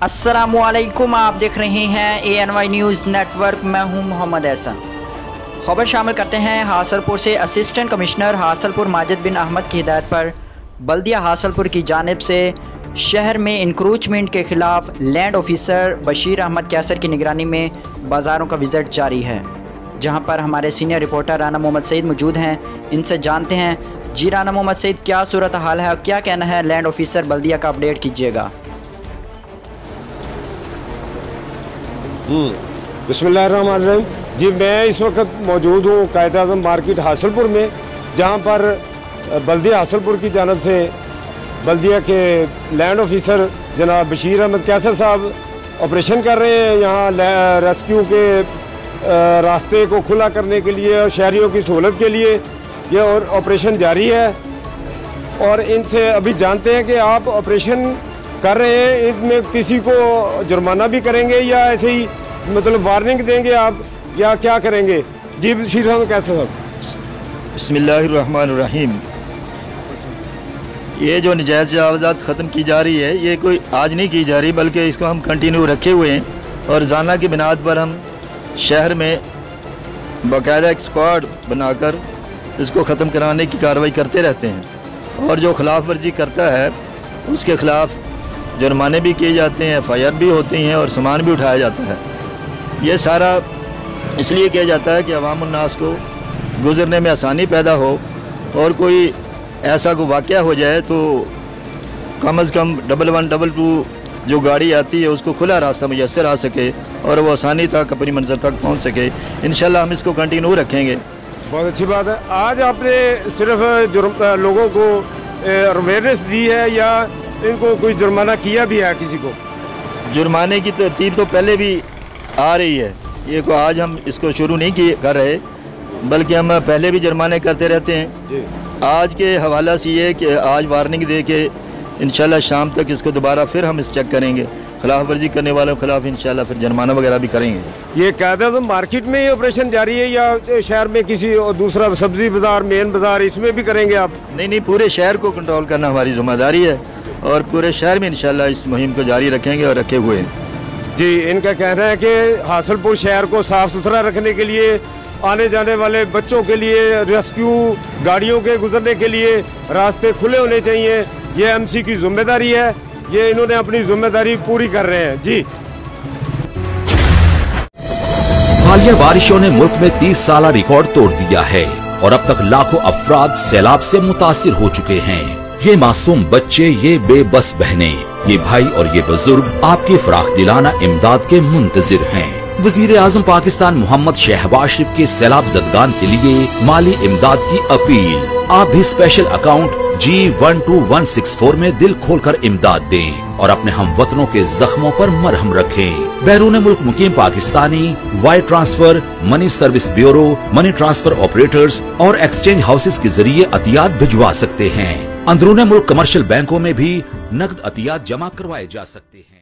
अस्सलामुअलैकुम, आप देख रहे हैं ANY न्यूज़ नेटवर्क। मैं हूं मोहम्मद एहसन। खबर शामिल करते हैं हासलपुर से। असिस्टेंट कमिश्नर हासलपुर माजिद बिन अहमद की हिदायत पर बल्दिया हासलपुर की जानिब से शहर में इंक्रोचमेंट के ख़िलाफ़ लैंड ऑफिसर बशीर अहमद कैसर की निगरानी में बाज़ारों का विज़िट जारी है, जहां पर हमारे सीनियर रिपोर्टर राना मोहम्मद सईद मौजूद हैं। इनसे जानते हैं। जी राना मोहम्मद सईद, क्या सूरत हाल है और क्या कहना है लैंड ऑफिसर बल्दिया का, अपडेट कीजिएगा। बिस्मिल्लाहिर्रहमानिर्रहीम। जी, मैं इस वक्त मौजूद हूँ कायद-ए-आज़म मार्केट हासलपुर में, जहाँ पर बल्दिया हासलपुर की जानब से बल्दिया के लैंड ऑफिसर जनाब बशीर अहमद कैसर साहब ऑपरेशन कर रहे हैं। यहाँ रेस्क्यू के रास्ते को खुला करने के लिए और शहरियों की सहूलत के लिए ये और ऑपरेशन जारी है। और इनसे अभी जानते हैं कि आप ऑपरेशन कर रहे हैं, इसमें किसी को जुर्माना भी करेंगे या ऐसे ही मतलब वार्निंग देंगे आप, या क्या करेंगे? जी बशीर अहमद कैसर साहब। बिस्मिल्लाहिर्रहमानिर्रहीम। ये जो नजायज़ जायदाद ख़त्म की जा रही है, ये कोई आज नहीं की जा रही, बल्कि इसको हम कंटिन्यू रखे हुए हैं और रोज़ाना की बुनियाद पर हम शहर में बाकायदा एक स्क्वाड बनाकर इसको ख़त्म कराने की कार्रवाई करते रहते हैं। और जो खिलाफ वर्जी करता है उसके ख़िलाफ़ जुर्माने भी किए जाते हैं, FIR भी होती हैं और सामान भी उठाया जाता है। ये सारा इसलिए किया जाता है कि अवाम उन्नास को गुज़रने में आसानी पैदा हो और कोई ऐसा कोई वाक़या हो जाए तो कम अज़ कम 1122 जो गाड़ी आती है उसको खुला रास्ता मुयस्सर आ सके और वो आसानी तक अपनी मंजिल तक पहुंच सके। इंशाल्लाह हम इसको कंटिन्यू रखेंगे। बहुत अच्छी बात है। आज आपने सिर्फ लोगों को अवेयरनेस दी है या इनको कोई जुर्माना किया भी है? किसी को जुर्माने की तरतीब तो पहले भी आ रही है, ये को आज हम इसको शुरू नहीं कर रहे, बल्कि हम पहले भी जुर्माने करते रहते हैं। आज के हवाला से ये कि आज वार्निंग दे के इंशाल्लाह शाम तक इसको दोबारा फिर हम इस चेक करेंगे, खिलाफ वर्जी करने वालों के खिलाफ इंशाल्लाह फिर जुर्माना वगैरह भी करेंगे। ये कायदा मार्केट में ये ऑपरेशन जारी है या शहर में किसी और दूसरा सब्जी बाजार, मेन बाजार, इसमें भी करेंगे आप? नहीं, पूरे शहर को कंट्रोल करना हमारी जिम्मेदारी है और पूरे शहर में इंशाल्लाह इस मुहिम को जारी रखेंगे और रखे हुए हैं। जी, इनका कहना है कि हासलपुर शहर को साफ सुथरा रखने के लिए, आने जाने वाले बच्चों के लिए, रेस्क्यू गाड़ियों के गुजरने के लिए रास्ते खुले होने चाहिए। ये MC की जिम्मेदारी है, ये इन्होंने अपनी जिम्मेदारी पूरी कर रहे हैं। जी, हालिया बारिशों ने मुल्क में 30 साला रिकॉर्ड तोड़ दिया है और अब तक लाखों अफराद सैलाब से मुतासिर हो चुके हैं। ये मासूम बच्चे, ये बेबस बहनें, ये भाई और ये बुजुर्ग आपके फराख दिलाना इमदाद के मुंतजिर हैं। वजीर आजम पाकिस्तान मोहम्मद शहबाज शरीफ के सैलाब ज़दगान के लिए माली इमदाद की अपील। आप भी स्पेशल अकाउंट G12164 में दिल खोलकर इमदाद दें और अपने हमवतनों के जख्मों पर मरहम रखें। बैरून मुल्क मुकीम Pakistani wire transfer, money service bureau, money transfer operators और एक्सचेंज हाउसेस के जरिए अतियात भिजवा सकते हैं। अंदरूनी मुल्क कमर्शियल बैंकों में भी नकद अतियात जमा करवाए जा सकते हैं।